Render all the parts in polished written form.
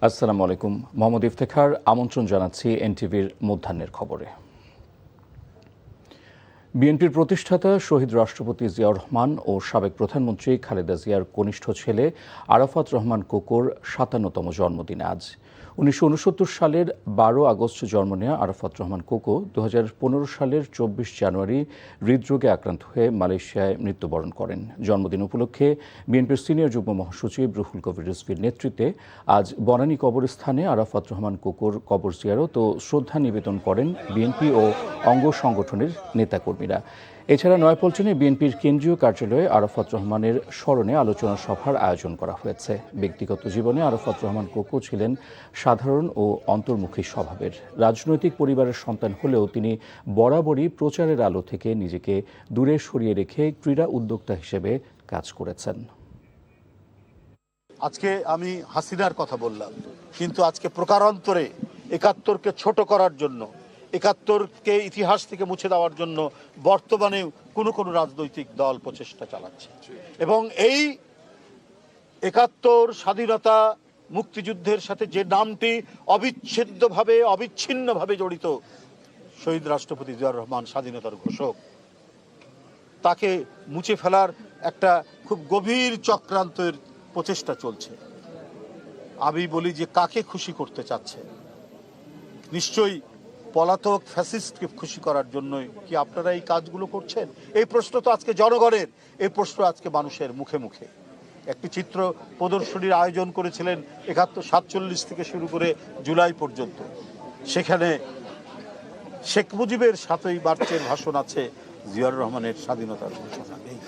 আসসালামু আলাইকুম। মোহাম্মদ ইফতেখার আমন্ত্রণ জানাচ্ছি এনটিভির মধ্যাহ্নের খবরে। বিএনপির প্রতিষ্ঠাতা শহীদ রাষ্ট্রপতি জিয়াউর রহমান ও সাবেক প্রধানমন্ত্রী খালেদা জিয়ার কনিষ্ঠ ছেলে আরাফাত রহমান কোকোর ৫৭তম জন্মদিন আজ। ১৯৬৯ সালের ১২ আগস্ট জন্ম নেওয়া আরাফাত রহমান কোকো ২০১৫ সালের ২৪ জানুয়ারি হৃদরোগে আক্রান্ত হয়ে মালয়েশিয়ায় মৃত্যুবরণ করেন। জন্মদিন উপলক্ষে বিএনপির সিনিয়র যুগ্ম মহাসচিব রুহুল কবির রিজভীর নেতৃত্বে আজ বনানী কবরস্থানে আরাফাত রহমান কোকোর কবর জিয়ারত ও শ্রদ্ধা নিবেদন করেন বিএনপি ও অঙ্গ সংগঠনের নেতাকর্মীরা। এছাড়া নয়াপল্টনে বিএনপির কেন্দ্রীয় কার্যালয়ে আরাফাত রহমানের স্মরণে আলোচনা সভার আয়োজন করা হয়েছে। ব্যক্তিগত জীবনে আরাফাত রহমান কোকো ছিলেন সাধারণ ও অন্তর্মুখী স্বভাবের। রাজনৈতিক পরিবারের সন্তান হলেও তিনি বরাবরই প্রচারের আলো থেকে নিজেকে দূরে সরিয়ে রেখে ক্রীড়া উদ্যোক্তা হিসেবে কাজ করেছেন। আজকে আমি হাসিনার কথা বললাম, কিন্তু আজকে প্রকারান্তরে ৭১কে ছোট করার জন্য, ৭১কে ইতিহাস থেকে মুছে দেওয়ার জন্য বর্তমানে কোনো রাজনৈতিক দল প্রচেষ্টা চালাচ্ছে। এবং এই ৭১ স্বাধীনতা মুক্তিযুদ্ধের সাথে যে নামটি অবিচ্ছিন্নভাবে জড়িত, শহীদ রাষ্ট্রপতি জিয়াউর রহমান স্বাধীনতার ঘোষক, তাকে মুছে ফেলার একটা খুব গভীর চক্রান্তের প্রচেষ্টা চলছে। আমি বলি যে কাকে খুশি করতে চাচ্ছে? নিশ্চয়ই পলাতক ফ্যাসিস্টকে খুশি করার জন্যই কি আপনারা এই কাজগুলো করছেন? এই প্রশ্ন তো আজকে জনগণের, এই প্রশ্ন আজকে মানুষের মুখে মুখে। একটি চিত্র প্রদর্শনীর আয়োজন করেছিলেন ৭১-৪৭ থেকে শুরু করে জুলাই পর্যন্ত। সেখানে শেখ মুজিবের ৭ই মার্চের ভাষণ আছে, জিয়াউর রহমানের স্বাধীনতার ঘোষণা নেই।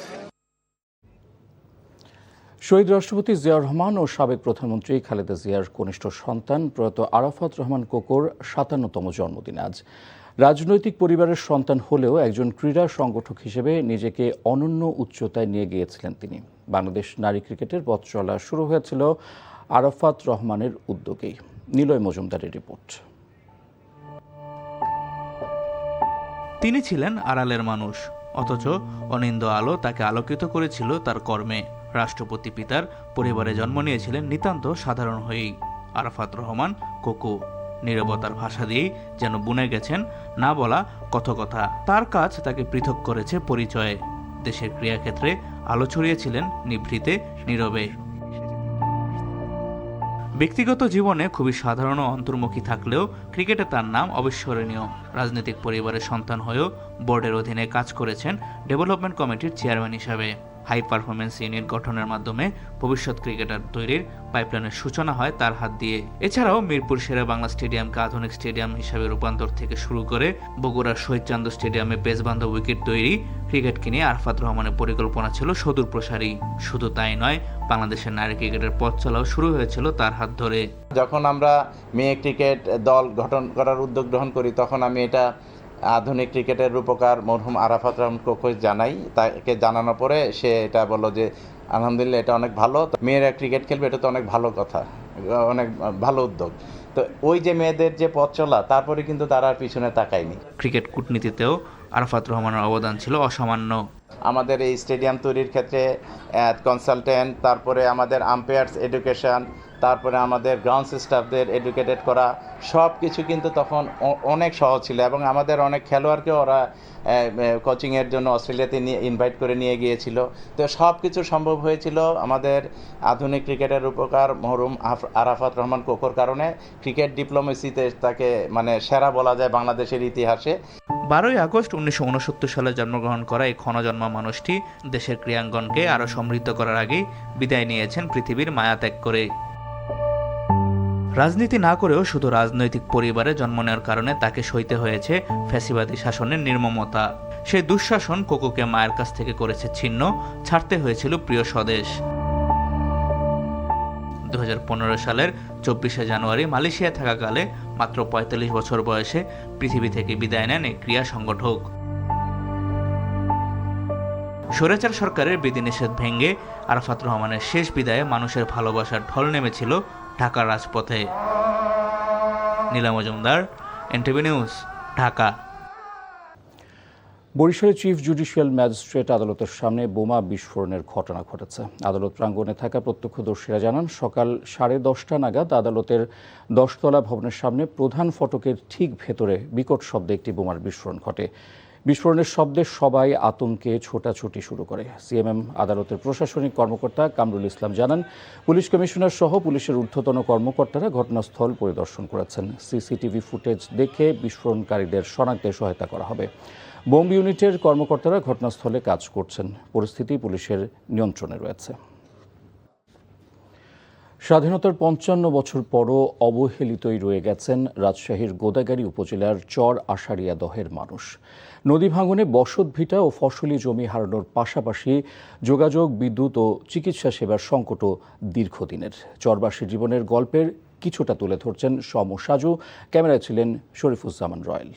শহীদ রাষ্ট্রপতি জিয়াউর রহমান ও সাবেক প্রধানমন্ত্রী খালেদা জিয়ার কনিষ্ঠ সন্তান প্রয়াত আরাফাত রহমান কোকোর ৫৭তম জন্মদিন আজ। রাজনৈতিক পরিবারের সন্তান হলেও একজন ক্রীড়া সংগঠক হিসেবে নিজেকে অনন্য উচ্চতায় নিয়ে গিয়েছিলেন তিনি। বাংলাদেশ নারী ক্রিকেটের পথ চলা শুরু হয়েছিল আরাফাত রহমানের উদ্যোগেই। নিলয় মজুমদারের রিপোর্ট। তিনি ছিলেন আড়ালের মানুষ, অথচ অনিন্দ্য আলো তাকে আলোকিত করেছিল তার কর্মে। রাষ্ট্রপতি পিতার পরিবারে জন্ম নিয়েছিলেন নিতান্ত সাধারণ হয়েই। আরাফাত রহমান কোকো নীরবতার ভাষা দিয়েই যেন বুনে গেছেন না বলা কত কথা। তার কাজ তাকে পৃথক করেছে পরিচয়ে। দেশের ক্রীড়াক্ষেত্রে আলো ছড়িয়েছিলেন নিভৃতে, নীরবে। ব্যক্তিগত জীবনে খুবই সাধারণ ও অন্তর্মুখী থাকলেও ক্রিকেটে তার নাম অবিস্মরণীয়। রাজনৈতিক পরিবারের সন্তান হয়েও বোর্ডের অধীনে কাজ করেছেন ডেভেলপমেন্ট কমিটির চেয়ারম্যান হিসাবে। হাই পারফরমেন্স ইউনিট গঠনের মাধ্যমে ভবিষ্যৎ ক্রিকেটার তৈরির পাইপলাইনের সূচনা হয় তার হাত দিয়ে। এছাড়াও মিরপুর শেরে বাংলা স্টেডিয়ামকে আধুনিক স্টেডিয়াম হিসাবে রূপান্তর থেকে শুরু করে বগুড়ার শহীদ চান্দ স্টেডিয়ামে পেসবান্ধব উইকেট তৈরি, ক্রিকেটকে নিয়ে আরাফাত রহমানের পরিকল্পনা ছিল সুদূর প্রসারী। শুধু তাই নয়, বাংলাদেশের নারী ক্রিকেটের পথ চলাও শুরু হয়েছিল তার হাত ধরে। যখন আমরা মেয়ে ক্রিকেট দল গঠন করার উদ্যোগ গ্রহণ করি, তখন আমি এটা আধুনিক ক্রিকেটের রূপকার মরহুম আরাফাত রহমান কোকো জানাই। তাকে জানানোর পরে সে এটা বলল যে আলহামদুলিল্লাহ, এটা অনেক ভালো, মেয়েরা ক্রিকেট খেলবে, এটা তো অনেক ভালো কথা, অনেক ভালো উদ্যোগ। তো ওই যে মেয়েদের যে পথ চলা, তারপরে কিন্তু তারা আর পিছনে তাকায়নি। ক্রিকেট কূটনীতিতেও আরাফাত রহমানের অবদান ছিল অসামান্য। আমাদের এই স্টেডিয়াম তৈরির ক্ষেত্রে কনসালটেন্ট, তারপরে আমাদের আম্পায়ার্স এডুকেশন, তারপরে আমাদের গ্রাউন্ড স্টাফদের এডুকেটেড করা, সব কিছু কিন্তু তখন অনেক সহজ ছিল। এবং আমাদের অনেক খেলোয়াড়কেও ওরা কোচিংয়ের জন্য অস্ট্রেলিয়াতে ইনভাইট করে নিয়ে গিয়েছিল। তো সব কিছু সম্ভব হয়েছিল আমাদের আধুনিক ক্রিকেটের রূপকার মরহুম আরাফাত রহমান কোকোর কারণে। ক্রিকেট ডিপ্লোমেসিতে তাকে সেরা বলা যায় বাংলাদেশের ইতিহাসে। 12ই আগস্ট 1969 সালে জন্মগ্রহণ করা এই ক্ষণজন্মা মানুষটি দেশের ক্রীড়াঙ্গনকে আরও সমৃদ্ধ করার আগেই বিদায় নিয়েছেন পৃথিবীর মায়া ত্যাগ করে। রাজনীতি না করেও শুধু রাজনৈতিক পরিবারে জন্ম নেওয়ার কারণে তাকে সইতে হয়েছে ফ্যাসিবাদী শাসনের নির্মমতা। সেই দুঃশাসন কোকোকে মায়ের কাছ থেকে করেছে ছিন্ন, ছাড়তে হয়েছিল প্রিয় স্বদেশ। 2015 সালের 24শে জানুয়ারি মালয়েশিয়ায় থাকাকালে মাত্র 45 বছর বয়সে পৃথিবী থেকে বিদায় নেন এই ক্রীড়া সংগঠক। স্বৈরাচার সরকারের বিধিনিষেধ ভেঙে আরাফাত রহমানের শেষ বিদায়ে মানুষের ভালোবাসার ঢল নেমেছিল ঢাকার রাজপথে। নীলা মজুমদার, এনটিভি নিউজ, ঢাকা। বরিশালের চিফ জুডিশিয়াল ম্যাজিস্ট্রেট আদালতের সামনে বোমা বিস্ফোরণের ঘটনা ঘটেছে। আদালত প্রাঙ্গণে থাকা প্রত্যক্ষদর্শীরা জানান, সকাল 10:30 নাগাদ আদালতের 10তলা ভবনের সামনে প্রধান ফটকের ঠিক ভেতরে বিকট শব্দে একটি বোমার বিস্ফোরণ ঘটে। বিস্ফোরণের শব্দে সবাই আতঙ্কে ছোটাছুটি শুরু করে। সিএমএম আদালতের প্রশাসনিক কর্মকর্তা কামরুল ইসলাম জানান, পুলিশ কমিশনার সহ পুলিশের ঊর্ধ্বতন কর্মকর্তারা ঘটনাস্থল পরিদর্শন করেছেন। সিসিটিভি ফুটেজ দেখে বিস্ফোরণকারীদের শনাক্তে সহায়তা করা হবে। বোম ইউনিটের কর্মকর্তারা ঘটনাস্থলে কাজ করছেন। পরিস্থিতি পুলিশের নিয়ন্ত্রণে রয়েছে। স্বাধীনতার 55 বছর পরও অবহেলিতই রয়ে গেছেন রাজশাহীর গোদাগাড়ী উপজেলার চর আশারিয়া দহের মানুষ। নদী ভাঙনে বসতভিটা ও ফসলি জমি হারানোর পাশাপাশি যোগাযোগ, বিদ্যুৎ ও চিকিৎসা সেবার সংকটও দীর্ঘদিনের। চরবাসী জীবনের গল্পের কিছুটা তুলে ধরছেন সম সাজু। ক্যামেরায় ছিলেন শরীফুজ্জামান রয়েল।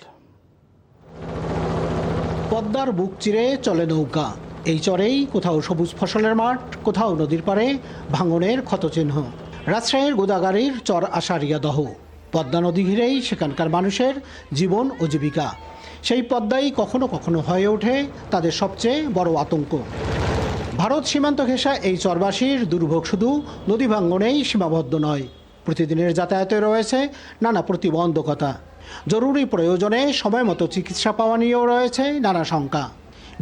পদ্মার বুক চিরে চলে নৌকা। এই চরেই কোথাও সবুজ ফসলের মাঠ, কোথাও নদীর পাড়ে ভাঙনের ক্ষতচিহ্ন। রাজশাহীর গোদাগাড়ীর চর আশারিয়া দহ। পদ্মা নদী ঘিরেই সেখানকার মানুষের জীবন ও জীবিকা। সেই পদ্মাই কখনো কখনো হয়ে ওঠে তাদের সবচেয়ে বড় আতঙ্ক। ভারত সীমান্ত ঘেঁষা এই চরবাসীর দুর্ভোগ শুধু নদী ভাঙনেই সীমাবদ্ধ নয়, প্রতিদিনের যাতায়াতে রয়েছে নানা প্রতিবন্ধকতা। জরুরি প্রয়োজনে সময় মতো চিকিৎসা পাওয়া নিয়েও রয়েছে নানা শঙ্কা।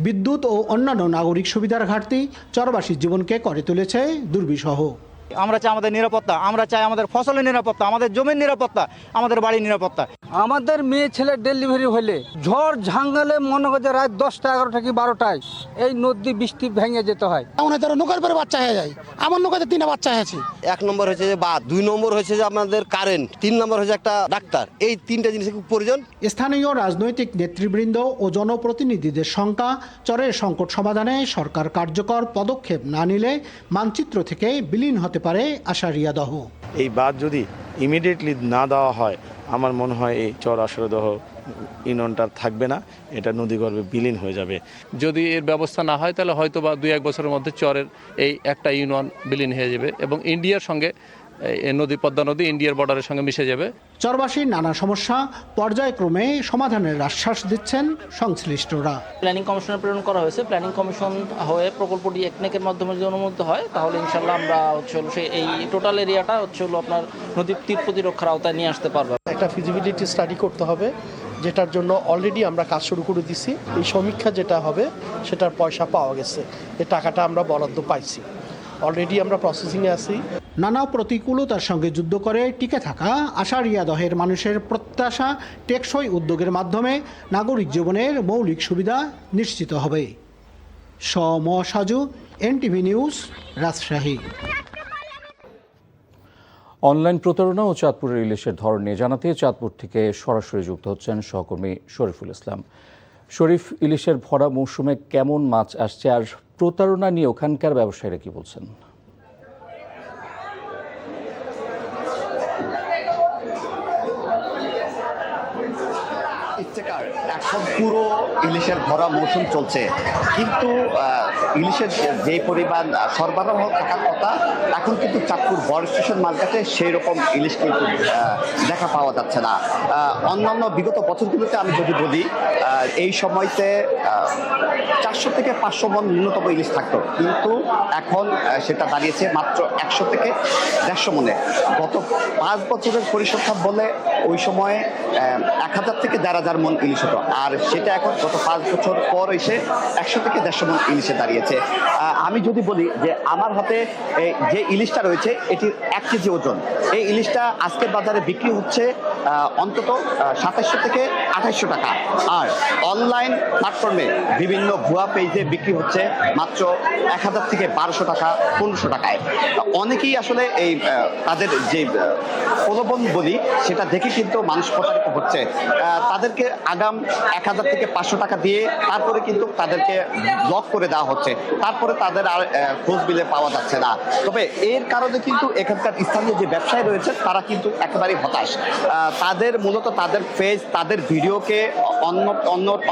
বিদ্যুৎ ও অন্যান্য নাগরিক সুবিধার ঘাটতি চরবাসীর জীবনকে করে তুলেছে দুর্বিষহ। আমরা চাই আমাদের নিরাপত্তা, আমরা চাই আমাদের ফসলের নিরাপত্তা, আমাদের জমির নিরাপত্তা, আমাদের বাড়ির নিরাপত্তা। আমাদের মেয়ে ছেলের ডেলিভারি হলে ঝড় ঝাঙ্গালে মনে করছে রাত 10টা 11টা কি 12টায় এই নদী বৃষ্টি ভেঙে যেতে হয়। নৌকার পরে বাচ্চা হয়ে যায়। আমার নৌকাতে 3টা বাচ্চা হয়েছে। 1 নম্বর হয়েছে যে বাদ, 2 নম্বর হয়েছে যে আপনাদের কারেন্ট, 3 নম্বর হয়েছে একটা ডাক্তার। এই 3টা জিনিস খুব প্রয়োজন। স্থানীয় রাজনৈতিক নেতৃবৃন্দ ও জনপ্রতিনিধিদের শঙ্কা, চরের সংকট সমাধানে সরকার কার্যকর পদক্ষেপ না নিলে মানচিত্র থেকে বিলীন হতে পারে আশারিয়া দহ। এই বাঁধ যদি ইমিডিয়েটলি না দেওয়া হয়, আমার মনে হয় এই চর আশারিয়াদহ ইউনিয়নটা থাকবে না, এটা নদীগর্ভে বিলীন হয়ে যাবে। যদি এর ব্যবস্থা না হয় তাহলে হয়তো বা 2-1 বছরের মধ্যে চরের এই একটা ইউনিয়ন বিলীন হয়ে যাবে এবং ইন্ডিয়ার সঙ্গে এই নদী, পদ্মা নদী ইন্ডিয়ার বর্ডারের সঙ্গে মিশে যাবে। চরবাসীর নানা সমস্যা পর্যায়ক্রমে সমাধানের আশ্বাস দিচ্ছেন সংশ্লিষ্টরা। প্ল্যানিং কমিশনে প্রেরণ করা হয়েছে। প্ল্যানিং কমিশন হয়ে প্রকল্পটি একনেকের মাধ্যমে যদি অনুমোদিত হয় তাহলে ইনশাল্লাহ আমরা সেই এই টোটাল এরিয়াটা আপনার নদীর তীর প্রতিরক্ষার আওতায় নিয়ে আসতে পারবো। একটা ফিজিবিলিটি স্টাডি করতে হবে, যেটার জন্য অলরেডি আমরা কাজ শুরু করে দিছি। এই সমীক্ষা যেটা হবে সেটার পয়সা পাওয়া গেছে, এই টাকাটা আমরা বরাদ্দ পাইছি, অলরেডি আমরা প্রসেসিংয়ে আছি। নানা প্রতিকূলতার সঙ্গে যুদ্ধ করে টিকে থাকা আশারিয়া দহের মানুষের প্রত্যাশা টেকসই উদ্যোগের মাধ্যমে নাগরিক জীবনের মৌলিক সুবিধা নিশ্চিত হবে। সম Saju, NTV news, Rajshahi. Online প্রতারণা ও চাঁদপুরের ইলিশের ধরন নিয়ে জানাতে চাঁদপুর থেকে সরাসরি যুক্ত হচ্ছেন সহকর্মী শরীফুল ইসলাম। শরীফ, ইলিশের ভরা মৌসুমে কেমন মাছ আসছে আর প্রতারণা নিয়ে ওখানকার ব্যবসায়ীরা কি বলছেন? এখন পুরো ইলিশের ভরা মৌসুম চলছে, কিন্তু ইলিশের যে পরিমাণ সরবরাহ থাকার কথা এখন কিন্তু চাঁদপুর বড় স্টেশন মার্কেটে সেই রকম ইলিশ কিন্তু দেখা পাওয়া যাচ্ছে না। অন্যান্য বিগত বছরগুলোতে আমি যদি বলি, এই সময়তে 400 থেকে 500 মণ ন্যূনতম ইলিশ থাকতো, কিন্তু এখন সেটা দাঁড়িয়েছে মাত্র 100 থেকে 150 মণে। গত 5 বছরের পরিসংখ্যান বলে ওই সময়ে 1000 থেকে 1500 মণ ইলিশ হতো, আর সেটা এখন গত 5 বছর পর এসে 100 থেকে 150 মণ ইলিশে দাঁড়িয়েছে। আমি যদি বলি যে আমার হাতে যে ইলিশটা রয়েছে এটির 1 কেজি ওজন, এই ইলিশটা আজকের বাজারে বিক্রি হচ্ছে অন্তত 2700 থেকে 2800 টাকা, আর অনলাইন প্ল্যাটফর্মে বিভিন্ন ভুয়া পেজে বিক্রি হচ্ছে মাত্র 1000 থেকে 1200 টাকা, 1500 টাকায়। অনেকেই আসলে এই তাদের যে প্রলোভন বলি সেটা দেখে কিন্তু মানুষ প্রতারিত হচ্ছে। তাদেরকে আগাম 1000 থেকে 500 টাকা দিয়ে তারপরে কিন্তু তাদেরকে ব্লক করে দেওয়া হচ্ছে, তারপরে তাদের আর খোঁজ বিলে পাওয়া যাচ্ছে না। তবে এর কারণে কিন্তু এখানকার স্থানীয় যে ব্যবসায়ী রয়েছে তারা কিন্তু একেবারেই হতাশ। তাদের মূলত তাদের ফেস তাদের ভিডিওকে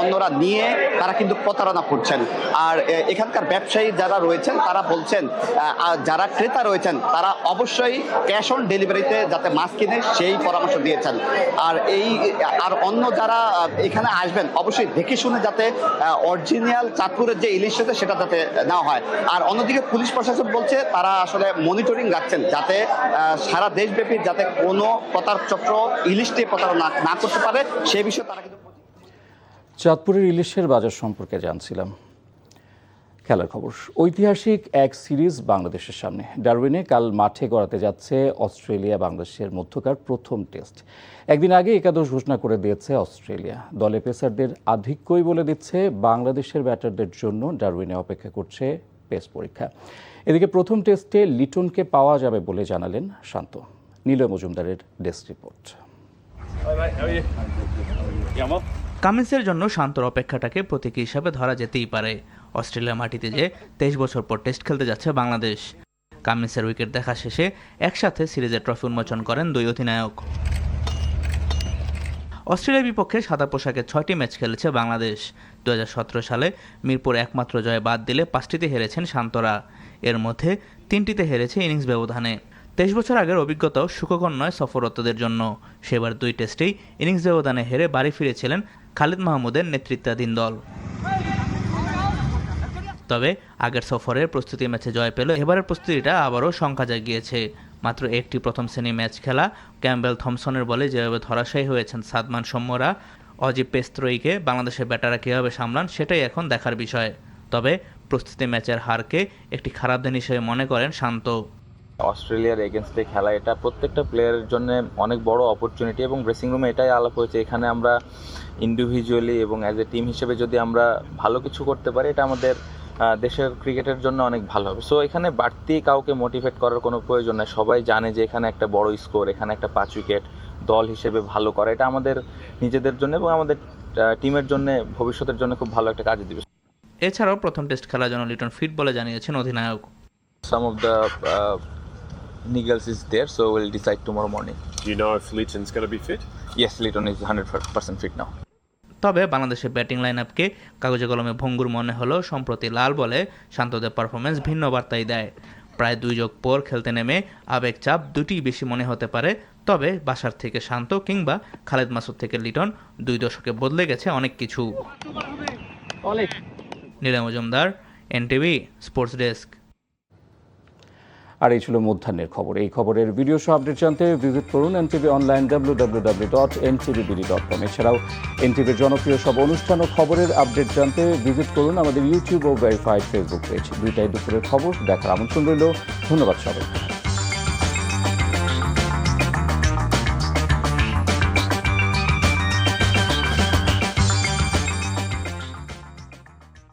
অন্যরা নিয়ে তারা কিন্তু প্রতারণা করছেন। আর এখানকার ব্যবসায়ী যারা রয়েছেন তারা বলছেন যারা ক্রেতা রয়েছেন তারা অবশ্যই ক্যাশ অন ডেলিভারিতে যাতে মাছ কিনে সেই পরামর্শ দিয়েছেন। আর অন্য যারা এখানে আসবেন অবশ্যই দেখে শুনে যাতে অরিজিনাল চাঁদপুরের যে ইলিশ আছে সেটা যাতে নেওয়া হয়। আর অন্যদিকে পুলিশ প্রশাসন বলছে তারা আসলে মনিটরিং রাখছেন যাতে সারা দেশব্যাপী যাতে কোনো প্রতারচক্র ইলিশ নিয়ে প্রতারণা না করতে পারে সে বিষয়ে তারা কিন্তু। চাঁদপুরের ইলিশের বাজার সম্পর্কে জানছিলাম। খেলার খবর, ঐতিহাসিক এক সিরিজ বাংলাদেশের সামনে। ডারউইনে কাল মাঠে গড়াতে যাচ্ছে অস্ট্রেলিয়া বাংলাদেশের মধ্যকার প্রথম টেস্ট। একদিন আগে একাদশ ঘোষণা করে দিয়েছে অস্ট্রেলিয়া। দলে পেসারদের আধিক্যই বলে দিচ্ছে বাংলাদেশের ব্যাটারদের জন্য ডারউইনে অপেক্ষা করছে পেস পরীক্ষা। এদিকে প্রথম টেস্টে লিটনকে পাওয়া যাবে বলে জানালেন শান্ত। নীলয় মজুমদারের ডেস্ক রিপোর্ট। কামিন্সের জন্য শান্তর অপেক্ষাটাকে প্রতীকী হিসাবে ধরা যেতেই পারে। অস্ট্রেলিয়া মাটিতে যে 23 বছর পর টেস্ট খেলতে যাচ্ছে বাংলাদেশ। কামিন্সের উইকেট দেখা শেষে একসাথে সিরিজের ট্রফি উন্মোচন করেন দুই অধিনায়ক। অস্ট্রেলিয়ার বিপক্ষে সাদা পোশাকে 6টি ম্যাচ খেলেছে বাংলাদেশ। 2017 সালে মিরপুর একমাত্র জয় বাদ দিলে 5টিতে হেরেছেন শান্তরা। এর মধ্যে 3টিতে হেরেছে ইনিংস ব্যবধানে। 23 বছর আগের অভিজ্ঞতাও সুখকর নয় সফররতদের জন্য। সেবার 2 টেস্টেই ইনিংস ব্যবধানে হেরে বাড়ি ফিরেছিলেন খালিদ মাহমুদের নেতৃত্বাধীন দল। তবে আগের সফরের প্রস্তুতি ম্যাচে জয় পেল এবারের প্রস্তুতিটা আবারও শঙ্কা জাগিয়েছে। মাত্র একটি প্রথম শ্রেণী ম্যাচ খেলা ক্যাম্বেল থমসনের বলে যেভাবে ধরাশায়ী হয়েছেন সাদমান সৌম্যরা, অজিব পেস্ত্রয়ীকে বাংলাদেশের ব্যাটাররা কীভাবে সামলান সেটাই এখন দেখার বিষয়। তবে প্রস্তুতি ম্যাচের হারকে একটি খারাপ দিন হিসেবে মনে করেন শান্ত। অস্ট্রেলিয়ার এগেনস্টে খেলা এটা প্রত্যেকটা প্লেয়ারের জন্য অনেক বড় অপরচুনিটি এবং ড্রেসিং রুমে এটাই আলাপ হয়েছে এখানে আমরা ইন্ডিভিজুয়ালি এবং অ্যাজ এ টিম হিসেবে যদি আমরা ভালো কিছু করতে পারি এটা আমাদের দেশের ক্রিকেটের জন্য অনেক ভালো হবে। সো এখানে বাড়তি কাউকে মোটিভেট করার কোনো প্রয়োজন নেই। সবাই জানে যে এখানে একটা বড় স্কোর, এখানে একটা 5 উইকেট দল হিসেবে ভালো করা এটা আমাদের নিজেদের জন্য এবং আমাদের টিমের জন্য ভবিষ্যতের জন্য খুব ভালো একটা কাজ দিবে। এছাড়াও প্রথম টেস্ট খেলার জন্য লিটন ফিট বলে জানিয়েছেন অধিনায়ক। Some of the niggles is there, so we'll decide tomorrow morning. Do you know if Liton's going to be fit? Yes, Liton is 100% fit now. তবে বাংলাদেশের ব্যাটিং লাইনআপকে কাগজে কলমে ভঙ্গুর মনে হলেও সম্প্রতি লাল বলে শান্তদের পারফরমেন্স ভিন্ন বার্তাই দেয়। প্রায় 2 যোগ পর খেলতে নেমে আবেগ চাপ দুটিই বেশি মনে হতে পারে। তবে বাসার থেকে শান্ত কিংবা খালেদ মাসুদ থেকে লিটন 2 দশকে বদলে গেছে অনেক কিছু। Niloy Majumder, NTV sports desk. আর এই ছিল মধ্যাহ্নের খবর। এই খবরের ভিডিও সহ আপডেট জানতে ভিজিট করুন এনটিভি অনলাইন www.ntvbd.com। এছাড়াও এনটিভির জনপ্রিয় সব অনুষ্ঠান ও খবরের আপডেট জানতে ভিজিট করুন আমাদের ইউটিউব ও ভেরিফাইড ফেসবুক পেজ। 2টায় দুপুরের খবর দেখার আমন্ত্রণ রইল। ধন্যবাদ সবাই।